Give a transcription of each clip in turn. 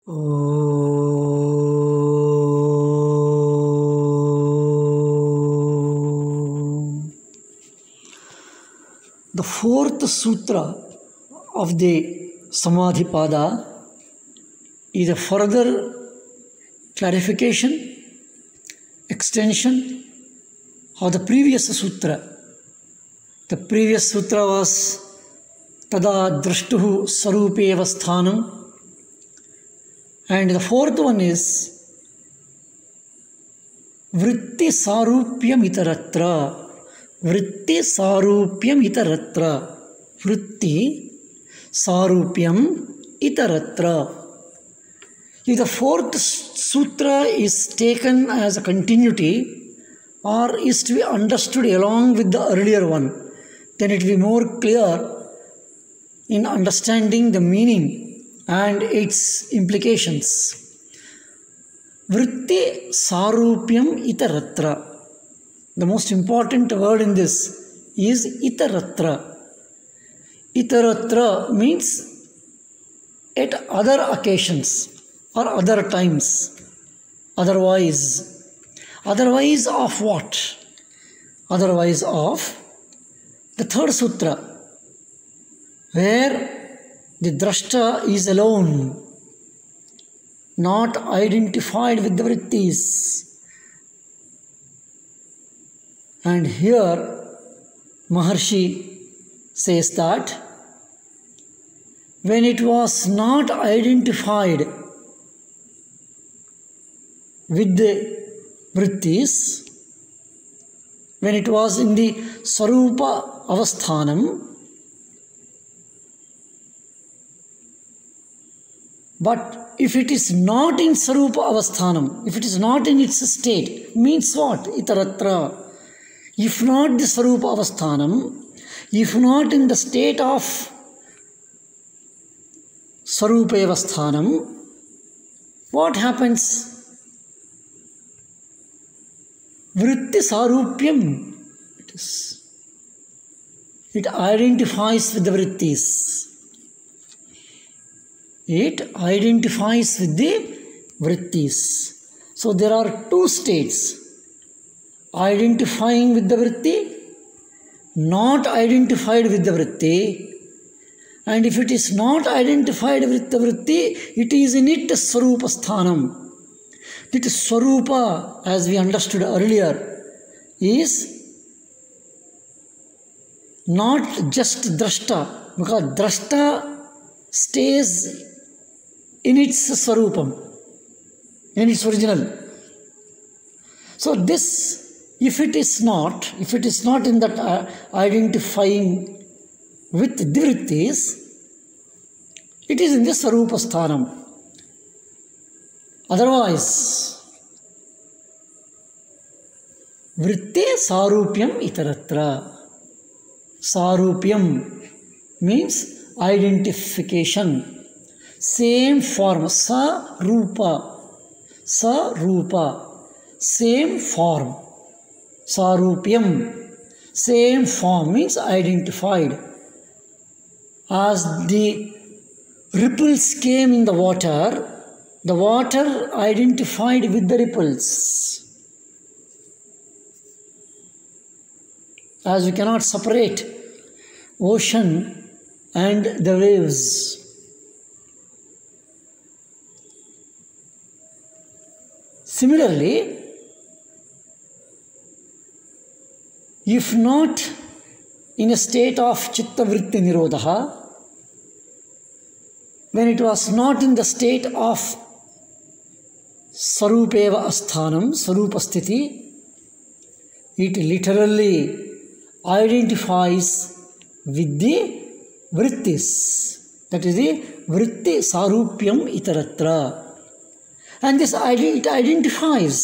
The fourth sutra of the Samadhi Pada is a further clarification, extension of the previous sutra. The previous sutra was Tada Drashtuhu Sarupeva Sthanam, and the fourth one is Vritti Sarupyam Itaratra. Vritti Sarupyam Itaratra. Vritti Sarupyam Itaratra. If the fourth sutra is taken as a continuity or is to be understood along with the earlier one, then it will be more clear in understanding the meaning and its implications. Vritti Sarupyam Itaratra. The most important word in this is Itaratra. Itaratra means at other occasions or other times. Otherwise. Otherwise of what? Otherwise of the third sutra, where the drashta is alone, not identified with the vrittis. And here Maharshi says that when it was not identified with the vrittis, when it was in the Sarupa Avasthanam, but if it is not in Sarupa Avasthanam, if it is not in its state, means what? Itaratra. If not the Sarupa Avasthanam, if not in the state of Sarupa Avasthanam, what happens? Vritti Sarupyam. It identifies with the vrittis. It identifies with the vrittis. So there are two states. Identifying with the vritti, not identified with the vritti. And if it is not identified with the vritti, it is in it Sarupa Sthanam. That Swarupa, as we understood earlier, is not just drashta, because drashta stays in its Swarupam, in its original. So this, if it is not in that identifying with the vrittis, it is in the Swarupa Sthanam. Otherwise, Vritti Sarupyam Itaratra. Sarupyam means identification. Same form. Sarupa. Sarupa. Same form. Sarupyam. Same form means identified. As the ripples came in the water identified with the ripples. As we cannot separate ocean and the waves. Similarly, if not in a state of Chitta Vritti Nirodha, when it was not in the state of Sarupeva Asthanam, Sarupa Sthiti, it literally identifies with the vrittis. That is the Vritti Sarupyam Itaratra. And this it identifies.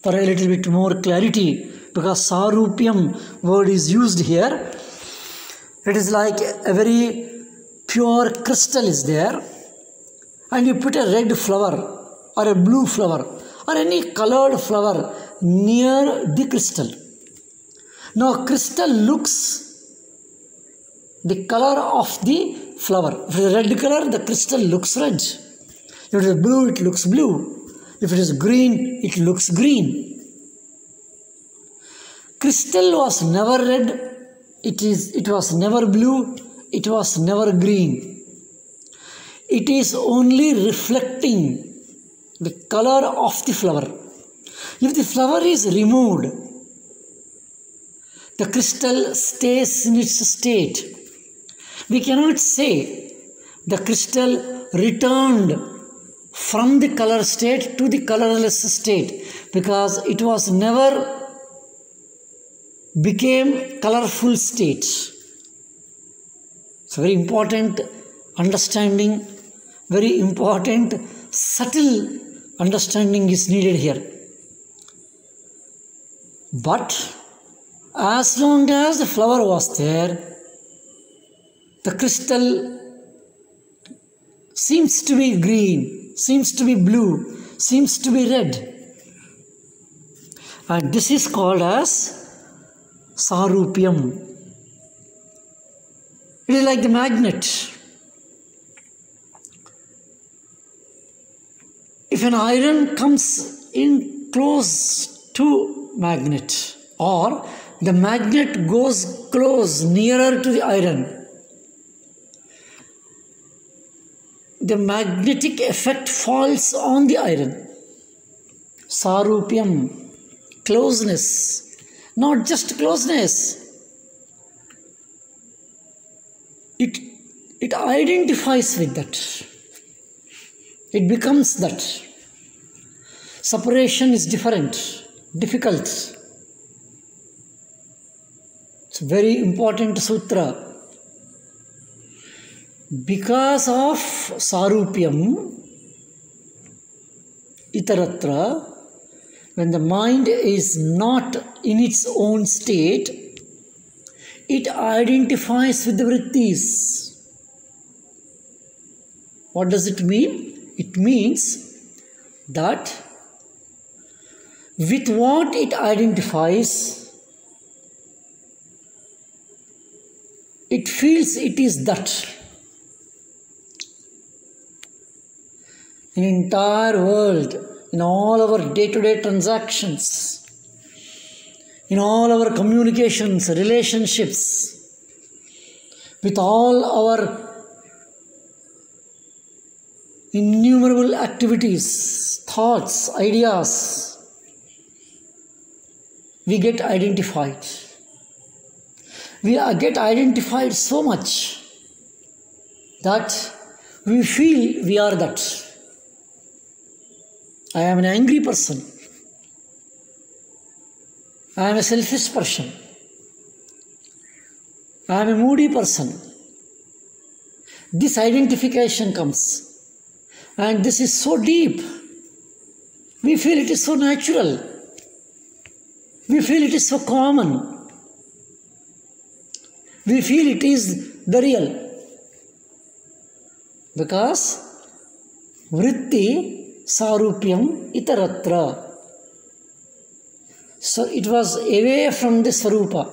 For a little bit more clarity, because Sarupyam word is used here, it is like a very pure crystal is there, and you put a red flower or a blue flower or any colored flower near the crystal. Now crystal looks the color of the flower. If it is red color, the crystal looks red. If it is blue, it looks blue. If it is green, it looks green. Crystal was never red. It was never blue. It was never green. It is only reflecting the color of the flower. If the flower is removed, the crystal stays in its state. We cannot say the crystal returned from the color state to the colorless state, because it was never became colorful state. It's a very important understanding, very important subtle understanding is needed here. But as long as the flower was there, the crystal seems to be green, seems to be blue, seems to be red. And this is called as Sarupyam. It is like the magnet. If an iron comes in close to magnet, or the magnet goes close, nearer to the iron, the magnetic effect falls on the iron. Sarupyam, closeness. Not just closeness. It identifies with that. It becomes that. Separation is different, difficult. It's a very important sutra. Because of Sarupyam, Itaratra, when the mind is not in its own state, it identifies with the vrittis. What does it mean? It means that with what it identifies, it feels it is that. In the entire world, in all our day-to-day transactions, in all our communications, relationships, with all our innumerable activities, thoughts, ideas, we get identified. We get identified so much that we feel we are that. I am an angry person. I am a selfish person. I am a moody person. This identification comes. And this is so deep. We feel it is so natural. We feel it is so common. We feel it is the real. Because vritti Sarupyam Itaratra. So it was away from the Sarupa.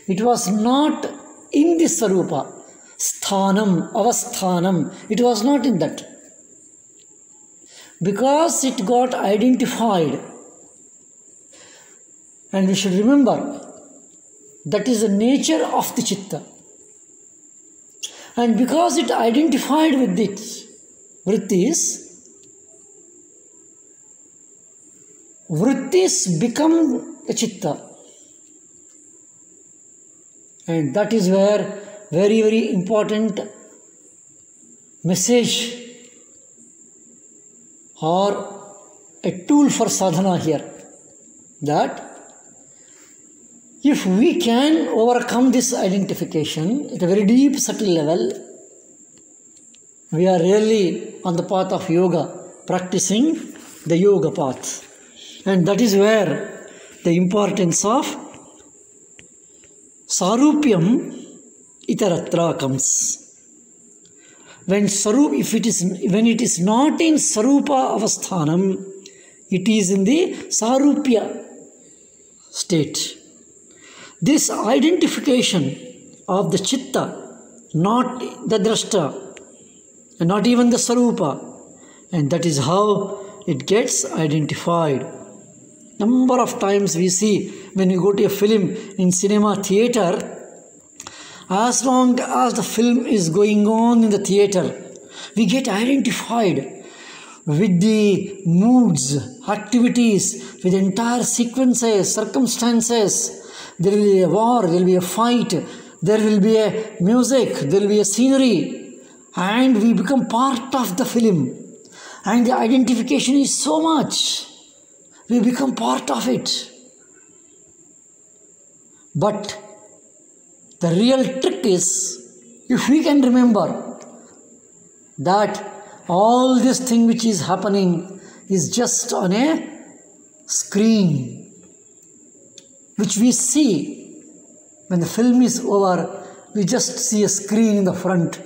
It was not in the Sarupa. Sthanam, avasthanam. It was not in that. Because it got identified. And we should remember, that is the nature of the Chitta. And because it identified with it, vrittis become a Chitta. And that is where very, very important message or a tool for sadhana here. That if we can overcome this identification at a very deep, subtle level, we are really on the path of yoga, practicing the yoga path. And that is where the importance of Sarupyam Itaratra comes. When it is not in Sarupa Avasthanam, it is in the Sarupya state. This identification of the Chitta not the drashta, and not even the sarupa. And that is how it gets identified. Number of times we see when we go to a film in cinema theater, as long as the film is going on in the theater, we get identified with the moods, activities, with entire sequences, circumstances. There will be a war, there will be a fight, there will be a music, there will be a scenery, and we become part of the film. And the identification is so much. We become part of it. But the real trick is, if we can remember that all this thing which is happening is just on a screen, which we see when the film is over, we just see a screen in the front,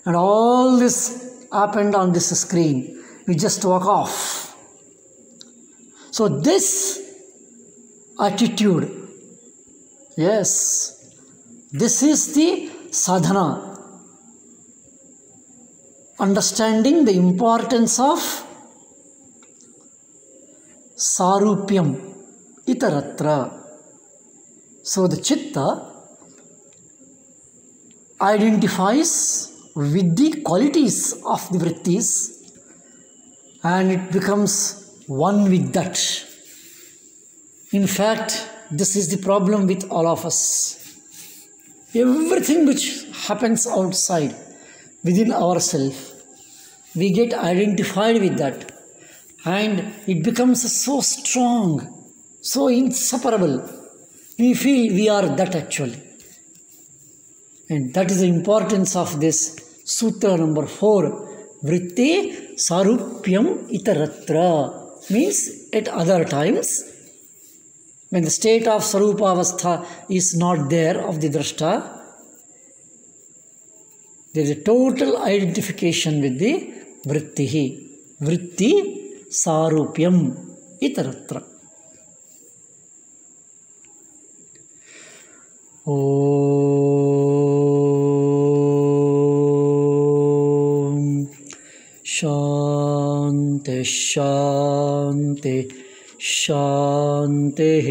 and all this happened on this screen. We just walk off. So this attitude, yes, this is the sadhana. Understanding the importance of sarupyam itaratra. So the chitta identifies with the qualities of the vrittis, and it becomes one with that. In fact, this is the problem with all of us. Everything which happens outside, within ourselves, we get identified with that, and it becomes so strong, so inseparable. We feel we are that actually. And that is the importance of this sutra number 4. Vritti sarupyam itaratra. Means at other times, when the state of sarupa avastha is not there of the drashta, there is a total identification with the vrittihi. Vritti sarupyam itaratra. Om Shanti Shanti Shanti.